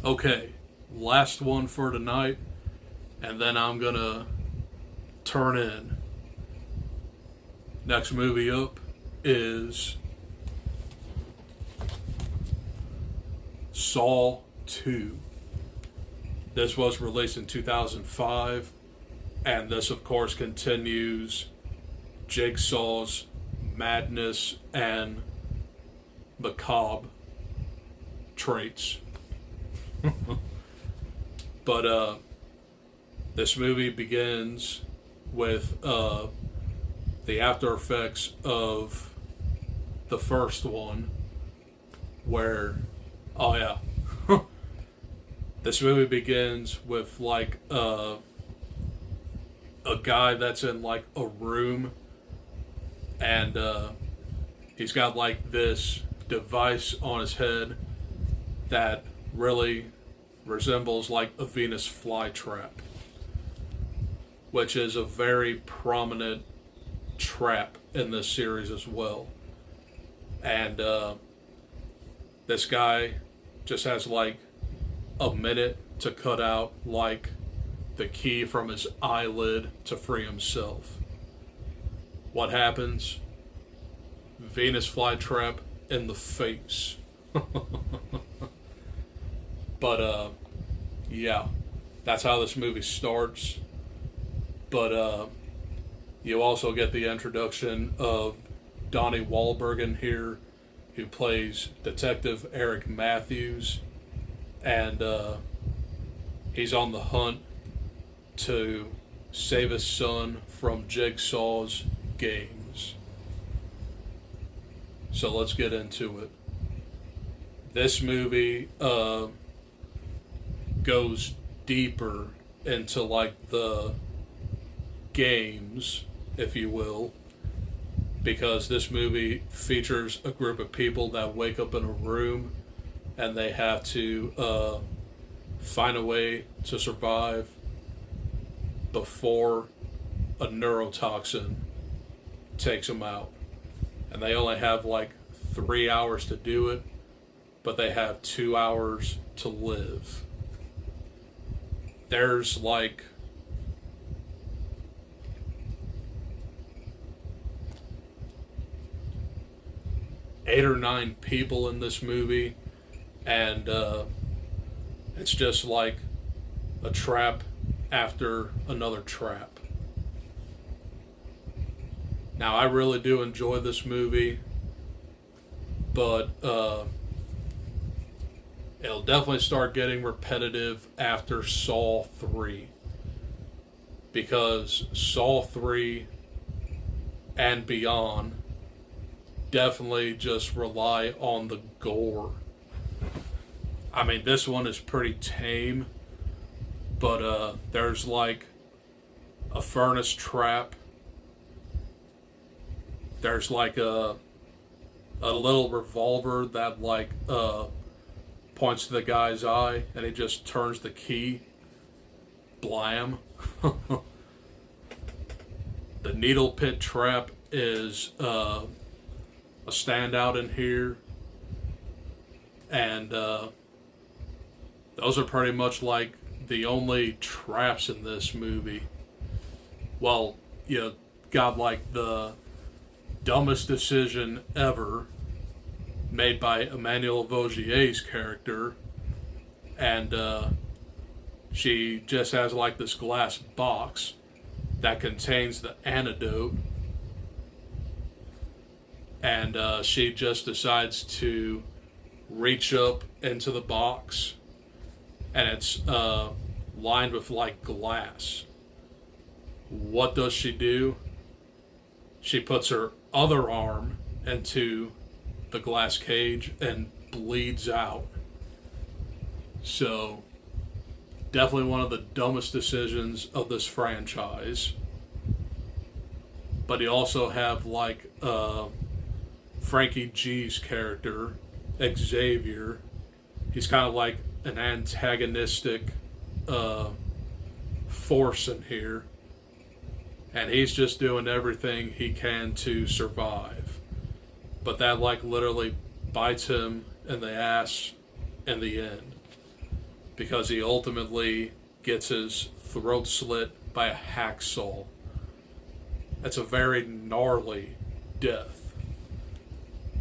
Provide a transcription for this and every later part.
Okay, last one for tonight, and then I'm gonna turn in. Next movie up is Saw 2. This was released in 2005, and this, of course, continues Jigsaw's madness and macabre traits. But this movie begins with the after effects of the first one, where, oh yeah, this movie begins with like a guy that's in like a room, and he's got like this device on his head that really resembles like a Venus flytrap, which is a very prominent trap in this series as well. And this guy just has like a minute to cut out like the key from his eyelid to free himself. What happens? Venus flytrap in the face. But yeah, that's how this movie starts. But you also get the introduction of Donnie Wahlberg in here, who plays Detective Eric Matthews, and he's on the hunt to save his son from Jigsaw's games. So let's get into it. This movie goes deeper into like the games, if you will, because this movie features a group of people that wake up in a room and they have to find a way to survive before a neurotoxin takes them out. And they only have like 3 hours to do it, but they have 2 hours to live. There's like eight or nine people in this movie, and it's just like a trap after another trap. Now, I really do enjoy this movie, but it'll definitely start getting repetitive after Saw 3, because Saw 3 and beyond definitely just rely on the gore. I mean, this one is pretty tame, but there's like a furnace trap. There's like a little revolver that like points to the guy's eye, and he just turns the key. Blam. The needle pit trap is a standout in here, and those are pretty much like the only traps in this movie. Well, you got like the dumbest decision ever made by Emmanuelle Vaugier's character, and she just has like this glass box that contains the antidote, and she just decides to reach up into the box, and it's lined with like glass. What does she do? She puts her other arm into the glass cage and bleeds out. So, definitely one of the dumbest decisions of this franchise. But you also have like Frankie G's character, Xavier. He's kind of like an antagonistic force in here, and he's just doing everything he can to survive. But that like literally bites him in the ass in the end. because he ultimately gets his throat slit by a hacksaw. That's a very gnarly death.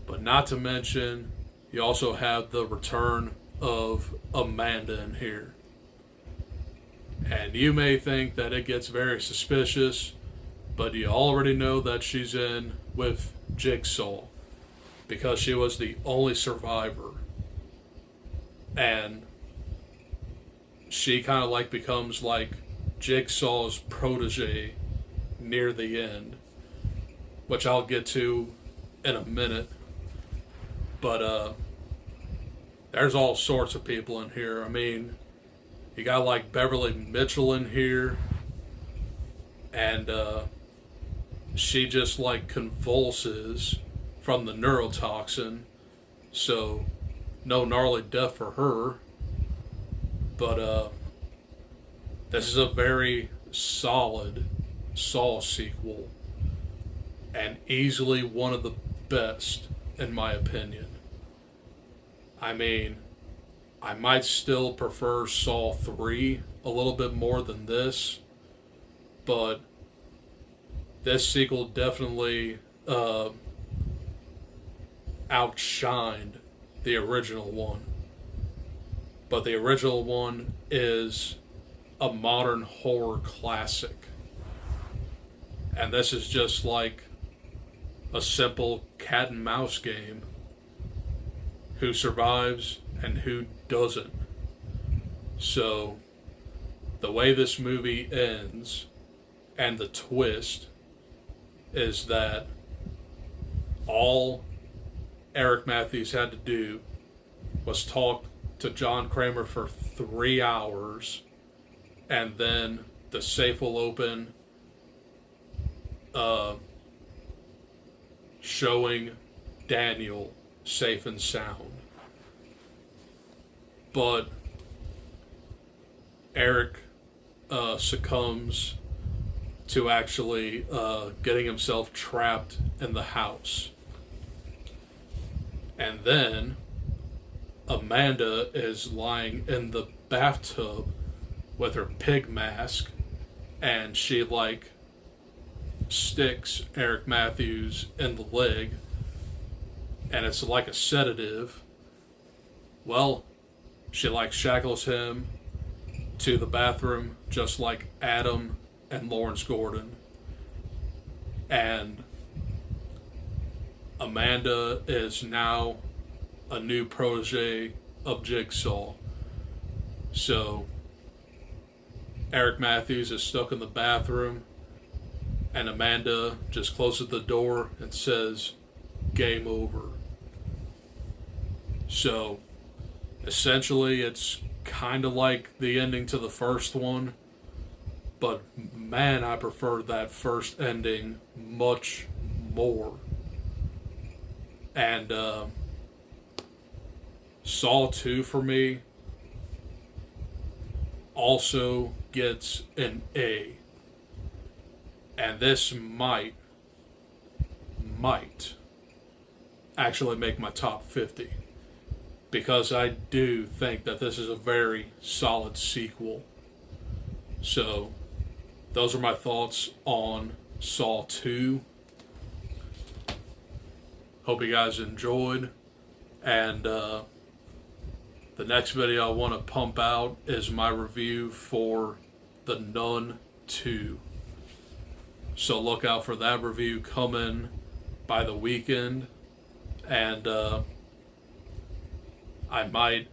But not to mention, you also have the return of Amanda in here. And you may think that it gets very suspicious, but you already know that she's in with Jigsaw because she was the only survivor. And she kind of like becomes like Jigsaw's protege near the end, which I'll get to in a minute. But there's all sorts of people in here. I mean, you got like Beverly Mitchell in here, and she just like convulses from the neurotoxin, so no gnarly death for her. But this is a very solid Saw sequel, and easily one of the best in my opinion. I mean, I might still prefer Saw 3 a little bit more than this, but this sequel definitely outshined the original one. But the original one is a modern horror classic. And this is just like a simple cat and mouse game. Who survives and who doesn't. So, the way this movie ends, and the twist, is that all Eric Matthews had to do was talk to John Kramer for 3 hours, and then the safe will open, showing Daniel safe and sound. But Eric succumbs to actually getting himself trapped in the house. And then Amanda is lying in the bathtub with her pig mask, and she like sticks Eric Matthews in the leg, and it's like a sedative. Well, she like shackles him to the bathroom just like Adam and Lawrence Gordon. And Amanda is now a new protege of Jigsaw. So Eric Matthews is stuck in the bathroom, and Amanda just closes the door and says, "Game over." So essentially it's kind of like the ending to the first one, but man, I prefer that first ending much more. And Saw 2 for me also gets an A. And this might actually make my top 50. Because I do think that this is a very solid sequel. So, those are my thoughts on Saw 2. Hope you guys enjoyed. And the next video I want to pump out is my review for The Nun 2. So look out for that review coming by the weekend. And I might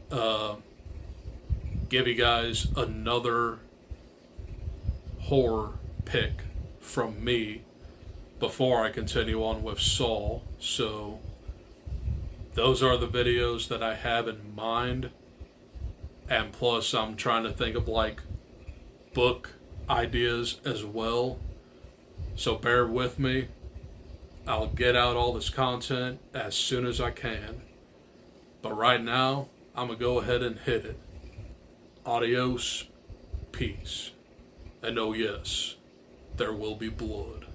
give you guys another horror pick from me before I continue on with Saw. So those are the videos that I have in mind. And plus I'm trying to think of like book ideas as well. So bear with me. I'll get out all this content as soon as I can. But right now, I'm going to go ahead and hit it. Adios, peace. And oh yes, there will be blood.